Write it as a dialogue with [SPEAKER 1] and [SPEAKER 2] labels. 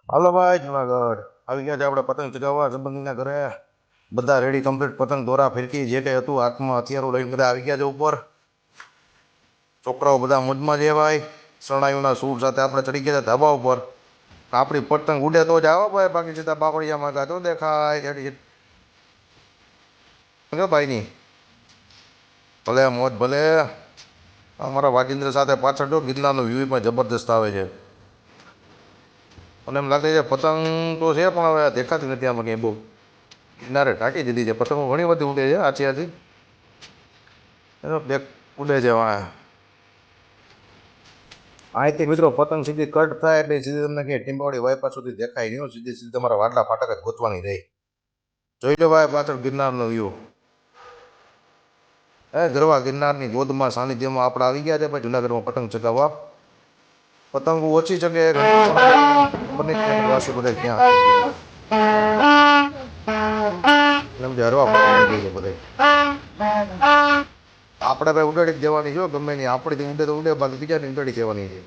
[SPEAKER 1] હાલો ભાઈ જુનાગઢ આવી ગયા છે આપણે પતંગ ચગાવવા સંબંધીના ઘરે બધા રેડી કમ્પ્લીટ પતંગ દોરા ફિરકી જે કંઈ હતું હાથમાં હથિયારો લઈને બધા આવી ગયા છે ઉપર છોકરાઓ બધા મોજમાં છે ભાઈ શરણાઈઓના સૂર સાથે આપણે ચડી ગયા છે ધાબા ઉપર આપણી પતંગ ઉડે તો જ આવો ભાઈ બાકી સીધા બાકડિયામાં ગાતો દેખાય ભાઈની ભલે મોજ ભલે અમારા વાજિંદ્ર સાથે પાછળ જો ગિરનારનો વ્યૂ પણ જબરદસ્ત આવે છે અને એમ લાગે છે પતંગ તો છે પણ હવે દેખાતી નથી આમાં ક્યાંય બહુ કિનારે ટાંકી દીધી છે પતંગો ઘણી બધી ઉડે છે આછી આછી એનો બેગ ઉડે છે અહીંથી મિત્રો પતંગ સીધી કટ થાય એટલે સીધી તમને ક્યાંય ટીંબાવાળી વાયપા સુધી દેખાય નહીં સીધી સીધી તમારા વાડલા ફાટક જ ગોતવાની રહી જોઈ લો ભાઈ પાછળ ગિરનારનો વ્યૂ ગરવા ગિરનારની ગોદમાં સાનિધ્યમાં આપણે આવી ગયા છે ભાઈ જુનાગઢમાં પતંગ ચગાવવા પતંગ ઓછી જગ્યાએ બધા ક્યાં હરવા બધા આપણે ભાઈ ઉડાડી જ દેવાની જો ગમે નહીં આપણે ઉડે તો ઉડે બાકી બીજાને ઉડાડી દેવાની છે